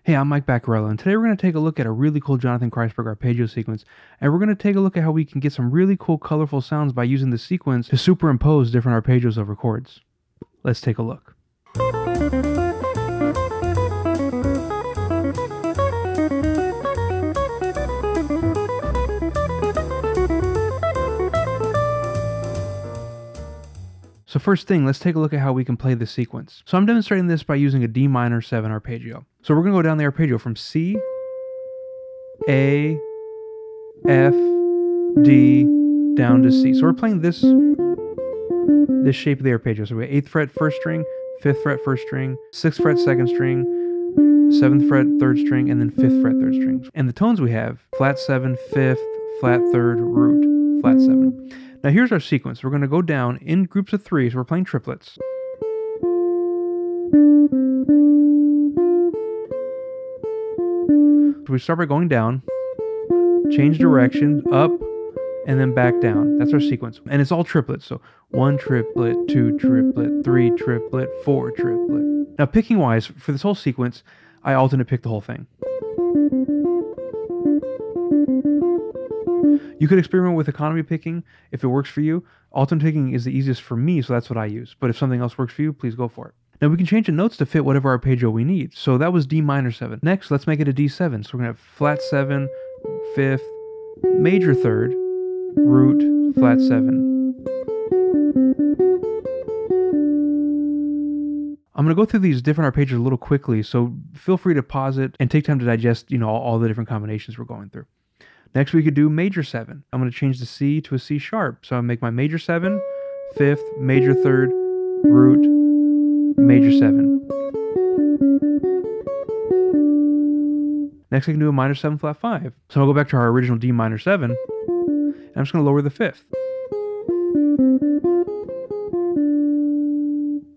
Hey, I'm Mike Baccarello, and today we're going to take a look at a really cool Jonathan Kreisberg arpeggio sequence, and we're going to take a look at how we can get some really cool colorful sounds by using the sequence to superimpose different arpeggios over chords. Let's take a look. So first thing, let's take a look at how we can play this sequence. So I'm demonstrating this by using a D minor 7 arpeggio. So we're going to go down the arpeggio from C, A, F, D, down to C. So we're playing this shape of the arpeggio. So we have 8th fret 1st string, 5th fret 1st string, 6th fret 2nd string, 7th fret 3rd string, and then 5th fret 3rd string. And the tones we have, flat 7, 5th, flat 3rd, root, flat 7. Now here's our sequence. We're going to go down in groups of 3, so we're playing triplets. So we start by going down, change direction, up, and then back down. That's our sequence. And it's all triplets. So 1 triplet, 2 triplet, 3 triplet, 4 triplet. Now picking wise, for this whole sequence, I alternate pick the whole thing. You could experiment with economy picking if it works for you. Alternate picking is the easiest for me, so that's what I use. But if something else works for you, please go for it. Now we can change the notes to fit whatever arpeggio we need. So that was D minor 7. Next, let's make it a D7. So we're going to have flat 7, 5th, major 3rd, root, flat 7. I'm going to go through these different arpeggios a little quickly, so feel free to pause it and take time to digest, all the different combinations we're going through. Next, we could do major 7. I'm going to change the C to a C sharp. So I'll make my major 7, 5th, major 3rd, root, major 7. Next, I can do a minor 7 flat 5. So I'll go back to our original D minor 7, and I'm just going to lower the 5th.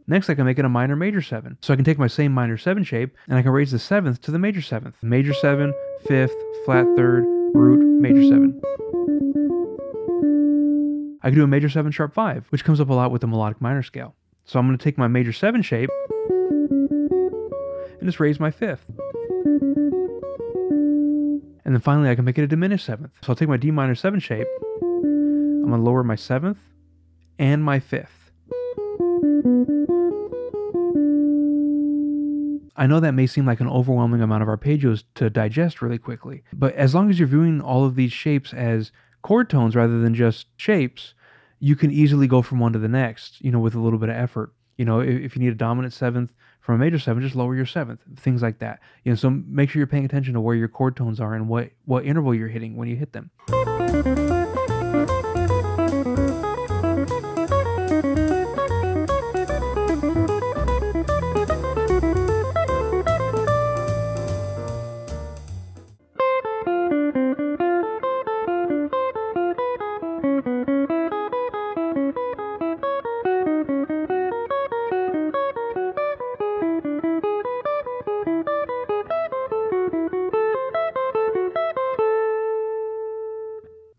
Next, I can make it a minor major 7. So I can take my same minor 7 shape, and I can raise the 7th to the major 7th. Major 7, 5th, flat 3rd, root, major 7. I can do a major 7 sharp 5, which comes up a lot with the melodic minor scale. So I'm going to take my major 7 shape and just raise my 5th. And then finally I can make it a diminished 7th. So I'll take my D minor 7 shape, I'm going to lower my 7th and my 5th. I know that may seem like an overwhelming amount of arpeggios to digest really quickly, but as long as you're viewing all of these shapes as chord tones rather than just shapes, you can easily go from one to the next, with a little bit of effort. If you need a dominant 7th from a major 7, just lower your 7th, things like that. So make sure you're paying attention to where your chord tones are and what interval you're hitting when you hit them.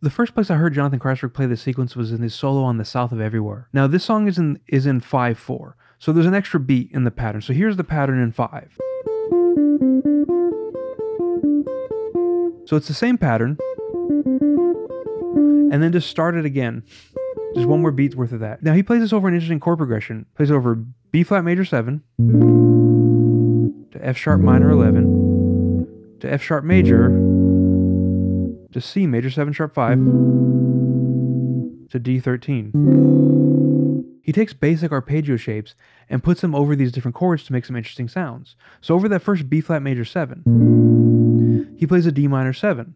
The first place I heard Jonathan Kreisberg play this sequence was in his solo on The South of Everywhere. Now this song is in 5/4, so there's an extra beat in the pattern. So here's the pattern in 5. So it's the same pattern, and then just start it again. Just one more beat's worth of that. Now he plays this over an interesting chord progression. Plays over B flat major 7 to F sharp minor 11 to F sharp major to C major 7 sharp 5 to D13. He takes basic arpeggio shapes and puts them over these different chords to make some interesting sounds. So over that first B flat major 7, he plays a D minor 7.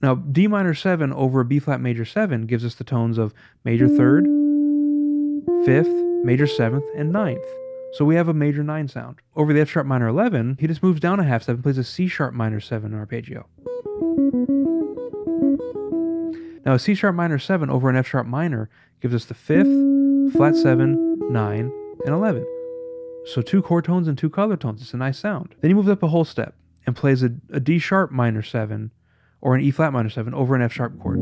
Now D minor 7 over a B flat major 7 gives us the tones of major 3rd, 5th, major 7th, and 9th. So we have a major 9 sound. Over the F sharp minor 11, he just moves down a half step and plays a C sharp minor 7 arpeggio. Now a C sharp minor 7 over an F sharp minor gives us the 5th, flat 7, 9, and 11. So 2 chord tones and 2 color tones. It's a nice sound. Then he moves up a whole step and plays a D sharp minor 7 or an E flat minor 7 over an F sharp chord.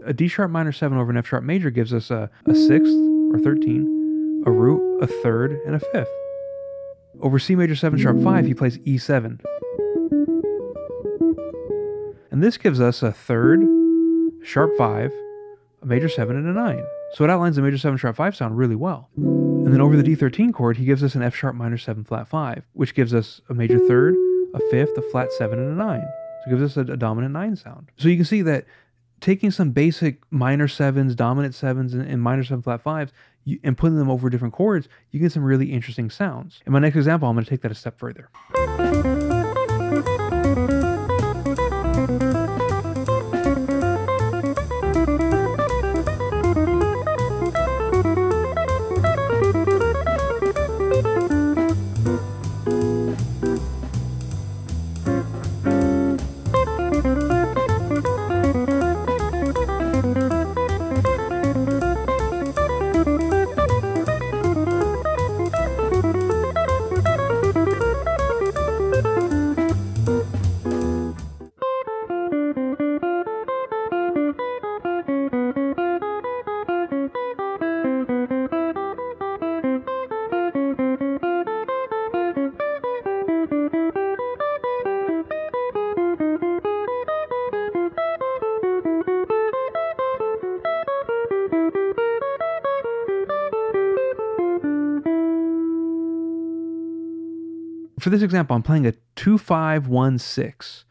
A D sharp minor 7 over an F sharp major gives us a 6th or 13, a root, a third, and a fifth. Over C major 7 sharp 5, he plays E7. And this gives us a third, sharp 5, a major 7, and a 9. So it outlines the major 7 sharp 5 sound really well. And then over the D13 chord, he gives us an F sharp minor 7 flat 5, which gives us a major third, a fifth, a flat 7, and a 9. So it gives us a dominant 9 sound. So you can see that taking some basic minor 7s, dominant 7s, and minor 7 flat 5s, and putting them over different chords, you get some really interesting sounds. In my next example, I'm going to take that a step further. For this example, I'm playing a 2-5-1-6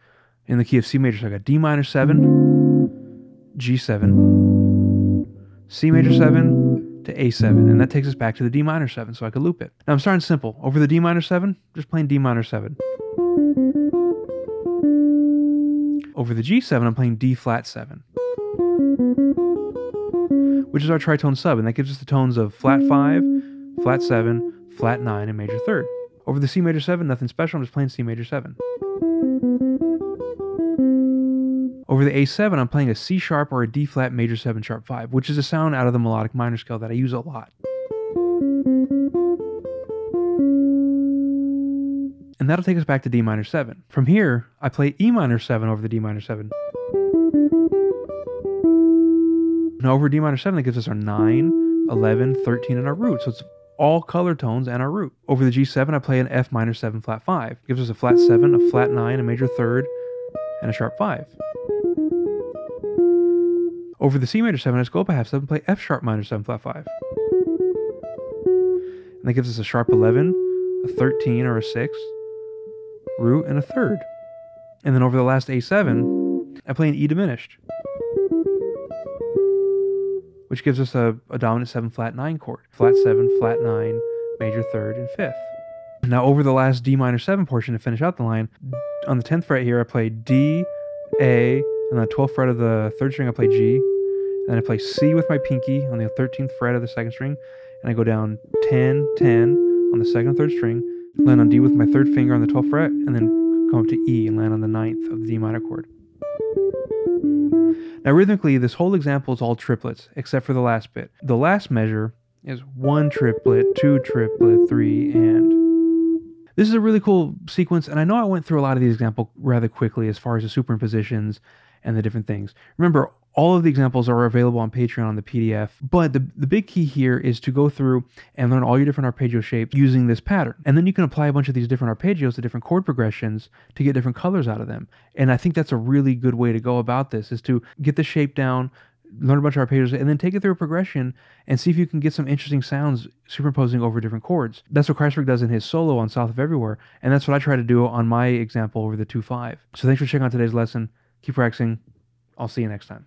in the key of C major. So I got D minor 7, G7, C major 7 to A7, and that takes us back to the D minor 7, so I could loop it. Now I'm starting simple. Over the D minor 7, just playing D minor 7. Over the G7, I'm playing D flat 7, which is our tritone sub, and that gives us the tones of flat 5, flat 7, flat 9, and major third. Over the C major 7, nothing special, I'm just playing C major 7. Over the A7, I'm playing a C sharp or a D flat major 7 sharp 5, which is a sound out of the melodic minor scale that I use a lot. And that'll take us back to D minor 7. From here, I play E minor 7 over the D minor 7. Now over D minor 7, that gives us our 9, 11, 13, and our root. So it's all color tones and our root. Over the G7, I play an F minor 7 flat 5. It gives us a flat 7, a flat 9, a major third, and a sharp 5. Over the C major 7, I just go up a half step and play F sharp minor 7 flat 5. And that gives us a sharp 11, a 13 or a 6, root, and a third. And then over the last A7, I play an E diminished, which gives us a dominant 7 flat 9 chord. Flat 7, flat 9, major third, and fifth. Now over the last D minor 7 portion to finish out the line, on the 10th fret here, I play D, A, and on the 12th fret of the 3rd string, I play G. And then I play C with my pinky on the 13th fret of the 2nd string, and I go down 10, 10 on the 2nd and 3rd string, land on D with my 3rd finger on the 12th fret, and then come up to E and land on the 9th of the D minor chord. Now rhythmically, this whole example is all triplets, except for the last bit. The last measure is 1 triplet, 2 triplet, 3, and. This is a really cool sequence, and I know I went through a lot of these examples rather quickly as far as the superimpositions and the different things. Remember, all of the examples are available on Patreon on the PDF, but the big key here is to go through and learn all your different arpeggio shapes using this pattern. And then you can apply a bunch of these different arpeggios to different chord progressions to get different colors out of them. And I think that's a really good way to go about this, is to get the shape down, learn a bunch of arpeggios, and then take it through a progression and see if you can get some interesting sounds superimposing over different chords. That's what Kreisberg does in his solo on South of Everywhere, and that's what I try to do on my example over the 2-5. So thanks for checking out today's lesson. Keep practicing. I'll see you next time.